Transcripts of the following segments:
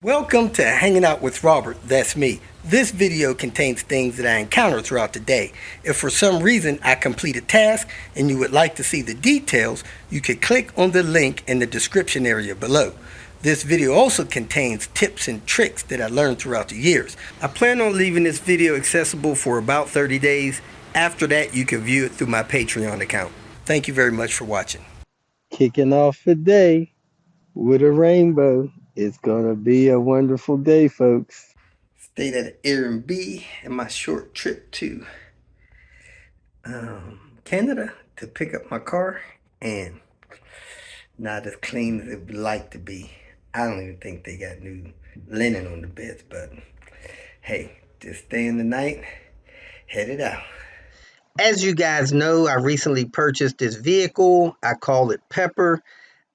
Welcome to Hanging Out with Robert, that's me. This video contains things that I encounter throughout the day. If for some reason I complete a task and you would like to see the details, you can click on the link in the description area below. This video also contains tips and tricks that I learned throughout the years. I plan on leaving this video accessible for about 30 days. After that, you can view it through my Patreon account. Thank you very much for watching. Kicking off the day with a rainbow. It's gonna be a wonderful day, folks. Stayed at an Airbnb in my short trip to Canada to pick up my car, and not as clean as it would like to be. I don't even think they got new linen on the beds, but hey, just staying the night, headed out. As you guys know, I recently purchased this vehicle. I call it Pepper.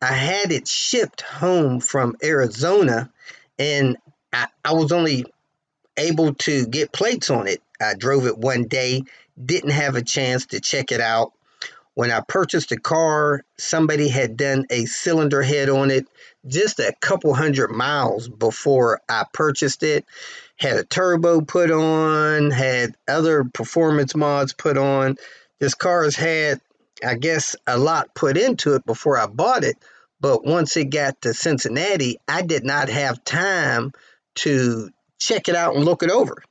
I had it shipped home from Arizona, and I was only able to get plates on it. I drove it one day, didn't have a chance to check it out. When I purchased the car, somebody had done a cylinder head on it just a couple hundred miles before I purchased it. Had a turbo put on, had other performance mods put on. This car has had, I guess, a lot put into it before I bought it. But once it got to Cincinnati, I did not have time to check it out and look it over.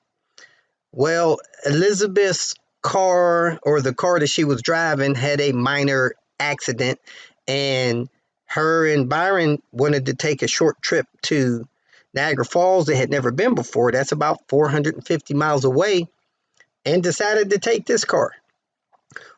Well, Elizabeth's car, or the car that she was driving, had a minor accident, and her and Byron wanted to take a short trip to Niagara Falls. They had never been before. That's about 450 miles away, and decided to take this car.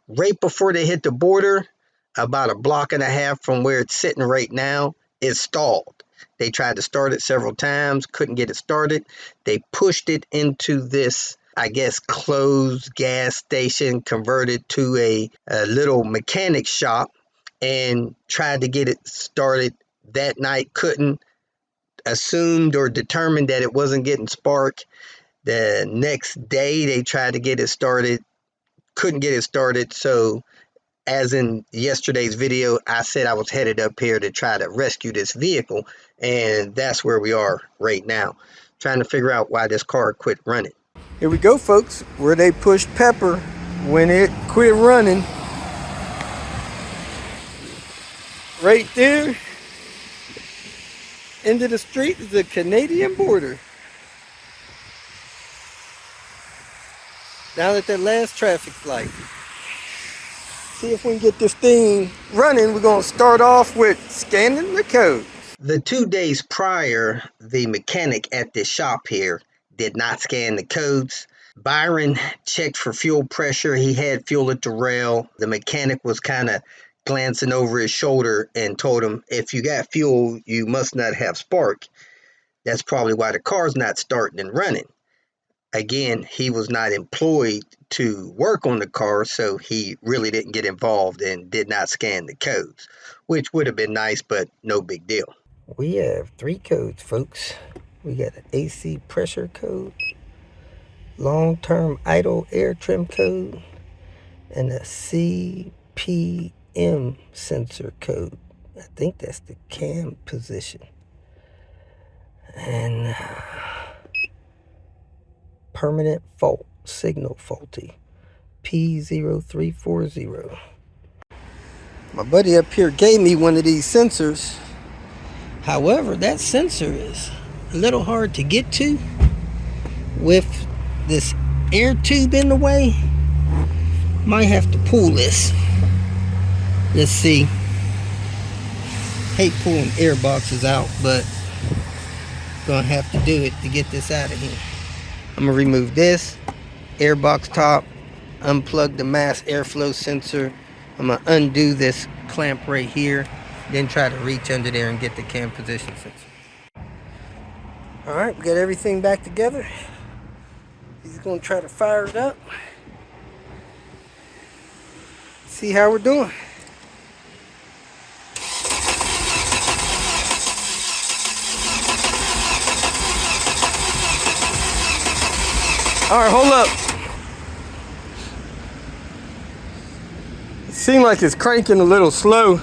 Right before they hit the border, about a block and a half from where it's sitting right now, it stalled. They tried to start it several times, couldn't get it started. They pushed it into this, I guess, closed gas station, converted to a little mechanic shop, and tried to get it started that night. Couldn't. Assumed or determined that it wasn't getting spark. The next day, they tried to get it started, couldn't get it started. So, as in yesterday's video, I said I was headed up here to try to rescue this vehicle, and that's where we are right now, trying to figure out why this car quit running. Here we go, folks, where they pushed Pepper when it quit running. Right there, into the street is the Canadian border. Down at that last traffic light. See if we can get this thing running. We're going to start off with scanning the code. The 2 days prior, the mechanic at this shop here did not scan the codes. Byron checked for fuel pressure. He had fuel at the rail. The mechanic was kind of glancing over his shoulder and told him, if you got fuel, you must not have spark. That's probably why the car's not starting and running. Again, he was not employed to work on the car, so he really didn't get involved and did not scan the codes, which would have been nice, but no big deal. We have 3 codes, folks. We got an AC pressure code, long-term idle air trim code, and a CPM sensor code. I think that's the cam position. And permanent fault, signal faulty, P0340. My buddy up here gave me one of these sensors. However, that sensor is a little hard to get to with this air tube in the way. Might have to pull this. Let's see. Hate pulling air boxes out, but gonna have to do it to get this out of here. I'm gonna remove this air box top, unplug the mass airflow sensor. I'm gonna undo this clamp right here, then try to reach under there and get the cam position sensor. All right, we got everything back together. He's gonna try to fire it up. See how we're doing. All right, hold up. It seems like it's cranking a little slow.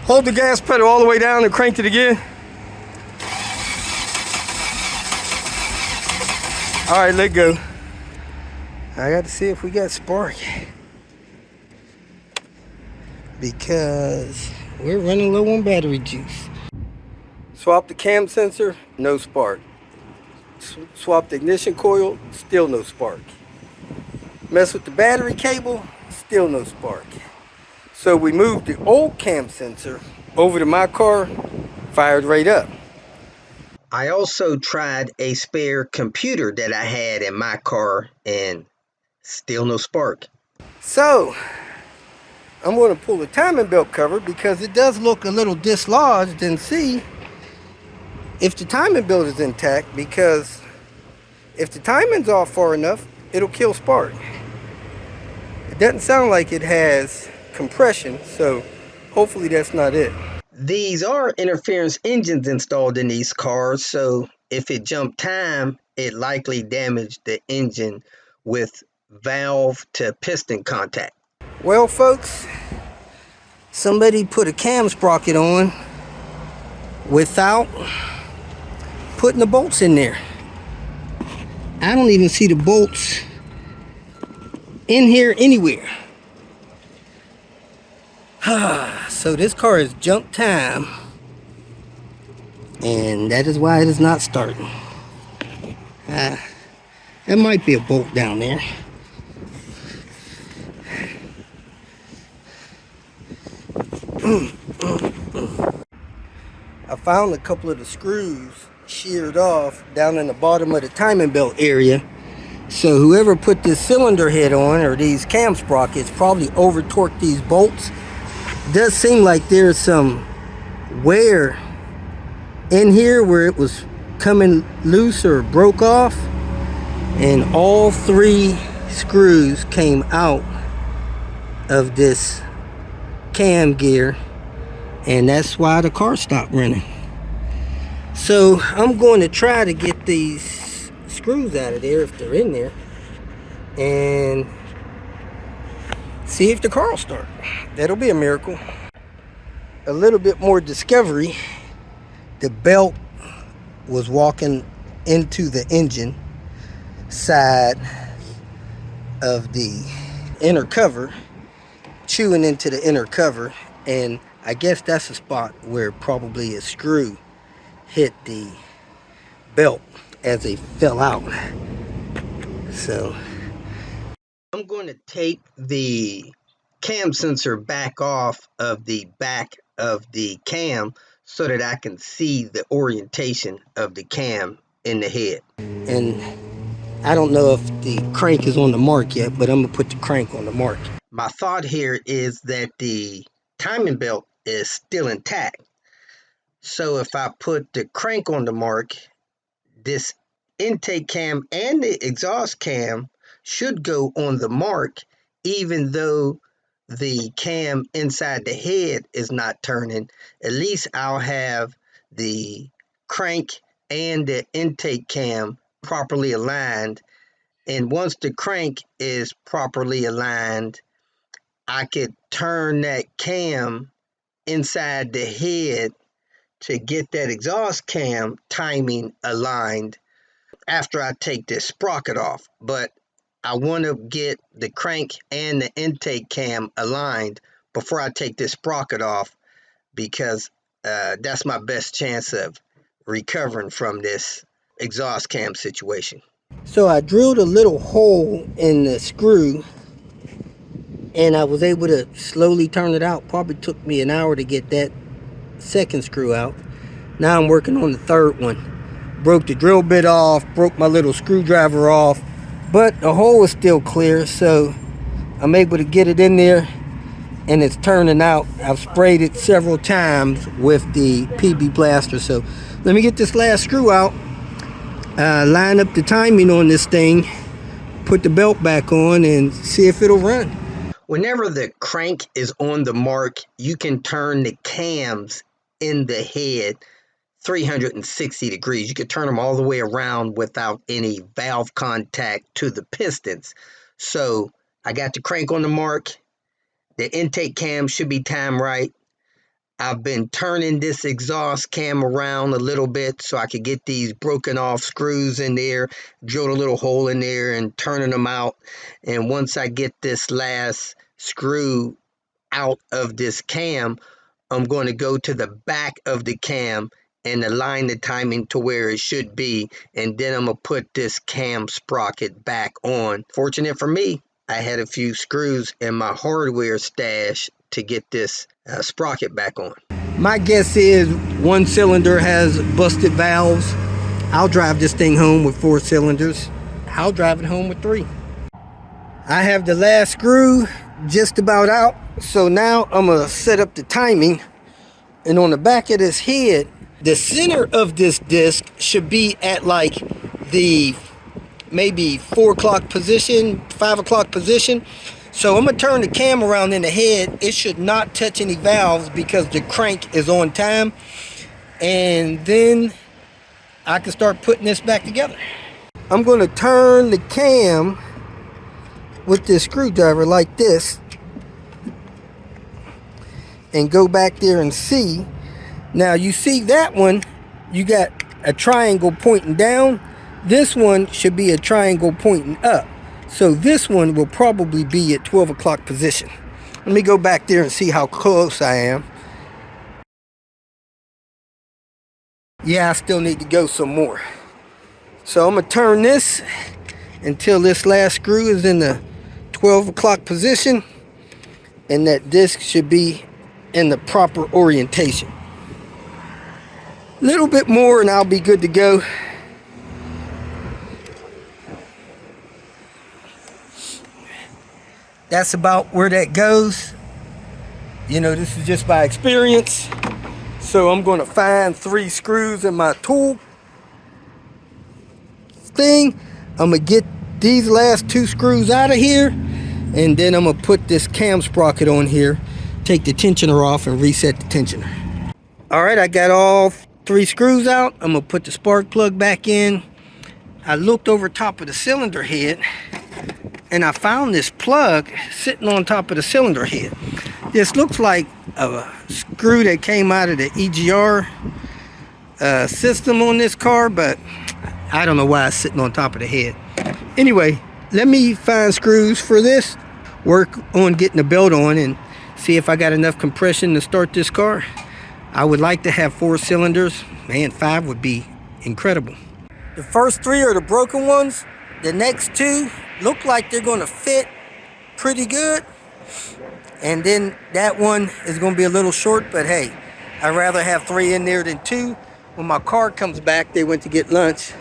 Hold the gas pedal all the way down and crank it again. All right, let go. I got to see if we got spark, because we're running low on battery juice. Swap the cam sensor, no spark. Swap the ignition coil, still no spark. Mess with the battery cable, still no spark. So we moved the old cam sensor over to my car, fired right up. I also tried a spare computer that I had in my car, and still no spark. So I'm going to pull the timing belt cover because it does look a little dislodged, and see if the timing belt is intact, because if the timing's off far enough, it'll kill spark. It doesn't sound like it has compression, so hopefully that's not it. These are interference engines installed in these cars, so if it jumped time, it likely damaged the engine with valve to piston contact. Well, folks, somebody put a cam sprocket on without putting the bolts in there. I don't even see the bolts in here anywhere. So this car is junk time, and that is why it is not starting. There might be a bolt down there. I found a couple of the screws sheared off down in the bottom of the timing belt area. So whoever put this cylinder head on, or these cam sprockets, probably over torqued these bolts. It does seem like there's some wear in here where it was coming loose or broke off, and all three screws came out of this cam gear, and that's why the car stopped running. So I'm going to try to get these screws out of there if they're in there, and see if the car will start. That'll be a miracle. A little bit more discovery. The belt was walking into the engine side of the inner cover, chewing into the inner cover, and I guess that's a spot where probably a screw hit the belt as they fell out. So I'm going to take the cam sensor back off of the back of the cam so that I can see the orientation of the cam in the head. And I don't know if the crank is on the mark yet, but I'm gonna put the crank on the mark. My thought here is that the timing belt is still intact. So if I put the crank on the mark, this intake cam and the exhaust cam should go on the mark, even though the cam inside the head is not turning. At least I'll have the crank and the intake cam properly aligned. And once the crank is properly aligned, I could turn that cam inside the head to get that exhaust cam timing aligned after I take this sprocket off. But I want to get the crank and the intake cam aligned before I take this sprocket off, because that's my best chance of recovering from this exhaust cam situation. So I drilled a little hole in the screw, and I was able to slowly turn it out. Probably took me an hour to get that second screw out. Now I'm working on the third one. Broke the drill bit off, broke my little screwdriver off, but the hole is still clear, so I'm able to get it in there, and it's turning out. I've sprayed it several times with the PB blaster. So let me get this last screw out, line up the timing on this thing, put the belt back on, and see if it'll run. Whenever the crank is on the mark, you can turn the cams in the head 360 degrees. You could turn them all the way around without any valve contact to the pistons. So I got the crank on the mark. The intake cam should be timed right. I've been turning this exhaust cam around a little bit so I could get these broken off screws in there, drilled a little hole in there and turning them out. And once I get this last screw out of this cam, I'm going to go to the back of the cam and align the timing to where it should be, and then I'm going to put this cam sprocket back on. Fortunate for me, I had a few screws in my hardware stash to get this sprocket back on. My guess is one cylinder has busted valves. I'll drive this thing home with 4 cylinders. I'll drive it home with 3. I have the last screw just about out, so now I'm gonna set up the timing. And on the back of this head, the center of this disc should be at like the maybe 4 o'clock position, 5 o'clock position. So I'm gonna turn the cam around in the head. It should not touch any valves because the crank is on time. And then I can start putting this back together. I'm gonna turn the cam with this screwdriver like this and go back there and see. Now you see that one, you got a triangle pointing down. This one should be a triangle pointing up. So this one will probably be at 12 o'clock position. Let me go back there and see how close I am. Yeah, I still need to go some more. So I'm gonna turn this until this last screw is in the 12 o'clock position, and that disc should be in the proper orientation. A little bit more and I'll be good to go. That's about where that goes. You know, this is just by experience. So I'm going to find 3 screws in my tool thing. I'm going to get these last 2 screws out of here, and then I'm going to put this cam sprocket on here, take the tensioner off and reset the tensioner. Alright, I got all 3 screws out. I'm going to put the spark plug back in. I looked over top of the cylinder head and I found this plug sitting on top of the cylinder head. This looks like a screw that came out of the EGR system on this car, but I don't know why it's sitting on top of the head. Anyway, let me find screws for this, work on getting the belt on, and see if I got enough compression to start this car. I would like to have 4 cylinders. Man, 5 would be incredible. The first 3 are the broken ones. The next 2 look like they're going to fit pretty good. And then that one is going to be a little short, but hey, I'd rather have 3 in there than 2. When my car comes back, they went to get lunch.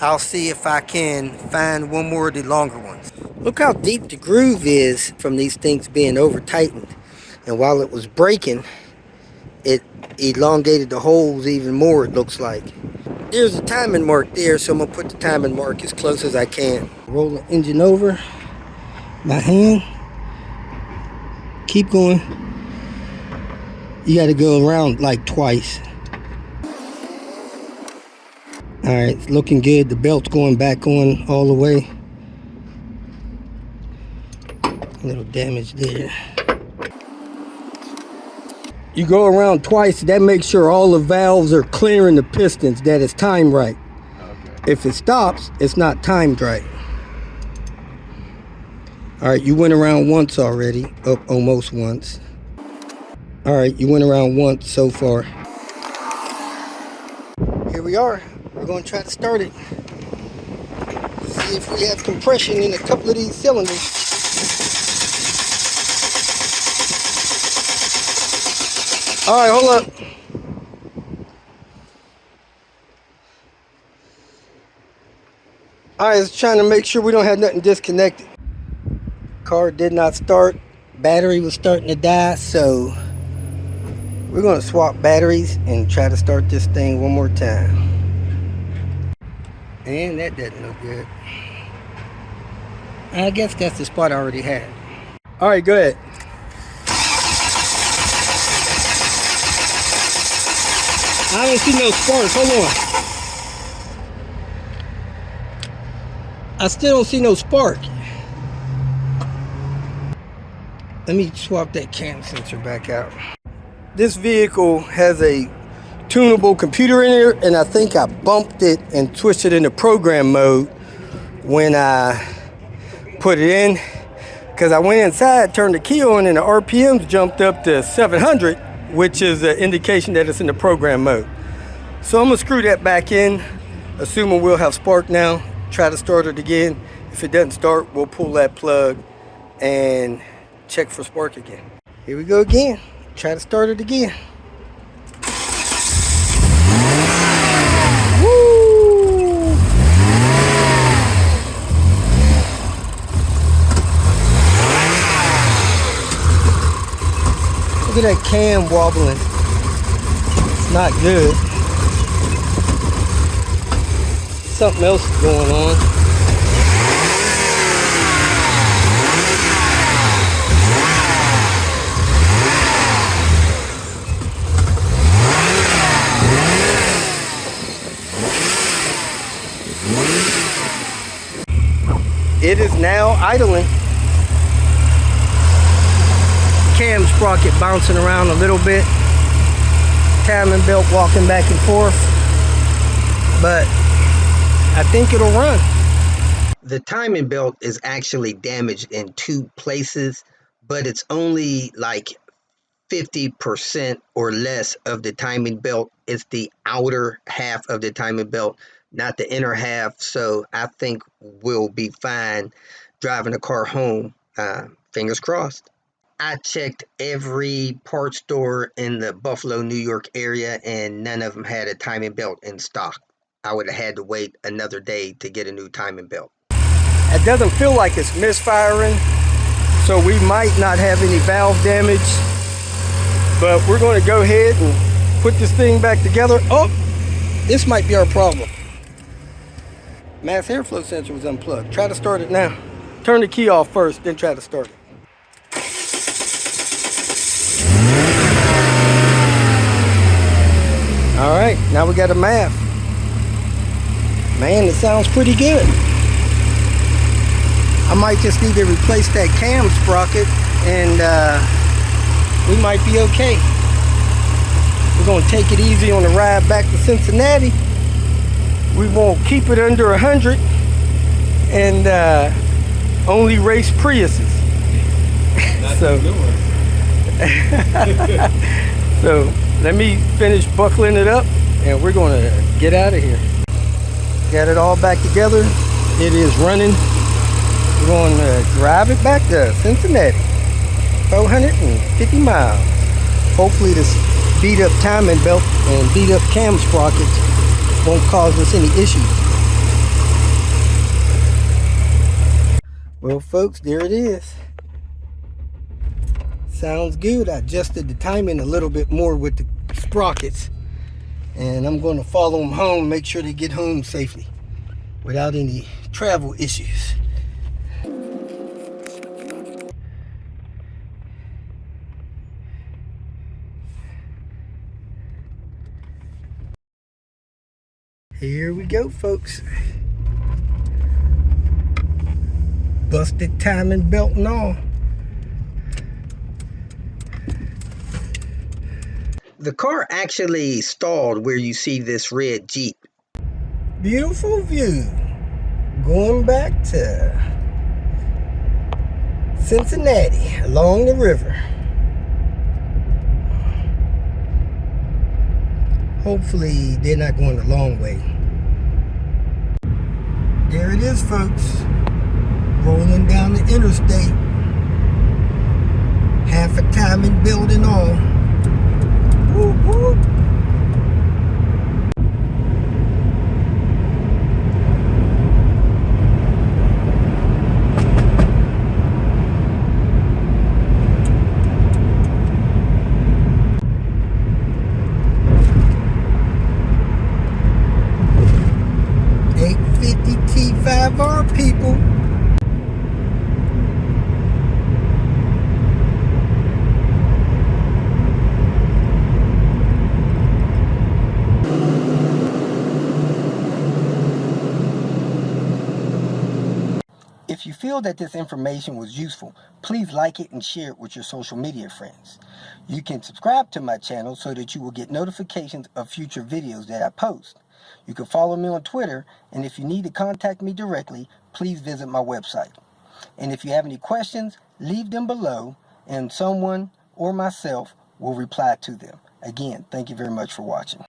I'll see if I can find one more of the longer ones. Look how deep the groove is from these things being over tightened. And while it was breaking, it elongated the holes even more, it looks like. There's a timing mark there, so I'm going to put the timing mark as close as I can. Roll the engine over by hand. Keep going. You got to go around like twice. Alright, it's looking good. The belt's going back on all the way. A little damage there. You go around twice, that makes sure all the valves are clearing the pistons, that it's timed right. Okay. If it stops, it's not timed right. Alright, you went around once already, almost once. Alright, you went around once so far. Here we are. We're going to try to start it. See if we have compression in a couple of these cylinders. Alright, hold up. Alright, just trying to make sure we don't have nothing disconnected. Car did not start. Battery was starting to die, so we're going to swap batteries and try to start this thing one more time. And that doesn't look good. I guess that's the spot I already had. Alright, go ahead. I don't see no sparks. Hold on. I still don't see no spark. Let me swap that cam sensor back out. this vehicle has a tunable computer in it, and I think I bumped it and switched it into program mode when I put it in, because I went inside, turned the key on, and the RPMs jumped up to 700, which is an indication that it's in the program mode. So I'm gonna screw that back in, assuming we'll have spark now, try to start it again. If it doesn't start, we'll pull that plug and check for spark again. Here we go again, try to start it again. Woo! Look at that cam wobbling. It's not good. Something else is going on. It is now idling. Cam sprocket bouncing around a little bit. Timing belt walking back and forth. But I think it'll run. The timing belt is actually damaged in 2 places, but it's only like 50% or less of the timing belt. It's the outer half of the timing belt, not the inner half. So I think we'll be fine driving the car home. Fingers crossed. I checked every parts store in the Buffalo, New York area, and none of them had a timing belt in stock. I would have had to wait another day to get a new timing belt. It doesn't feel like it's misfiring, so we might not have any valve damage, but we're going to go ahead and put this thing back together. Oh, this might be our problem. Mass airflow sensor was unplugged. Try to start it now. Turn the key off first, then try to start it. All right, now we got a MAF. Man, it sounds pretty good. I might just need to replace that cam sprocket and we might be okay. We're gonna take it easy on the ride back to Cincinnati. We won't keep it under 100 and only race Priuses. So let me finish buckling it up and we're gonna get out of here. Got it all back together. It is running. We're going to drive it back to Cincinnati. 450 miles. Hopefully this beat up timing belt and beat up cam sprockets won't cause us any issues. Well folks, there it is. Sounds good. I adjusted the timing a little bit more with the sprockets. And I'm going to follow them home, make sure they get home safely without any travel issues. Here we go, folks. Busted timing belt and all. The car actually stalled where you see this red Jeep. Beautiful view. Going back to Cincinnati along the river. Hopefully they're not going the long way. There it is, folks. Rolling down the interstate. Half a timing belt and all. Whoop, whoop. T-5R people. feel that this information was useful, please like it and share it with your social media friends. You can subscribe to my channel so that you will get notifications of future videos that I post. You can follow me on Twitter, and if you need to contact me directly, please visit my website. And if you have any questions, leave them below, and someone or myself will reply to them. Again, thank you very much for watching.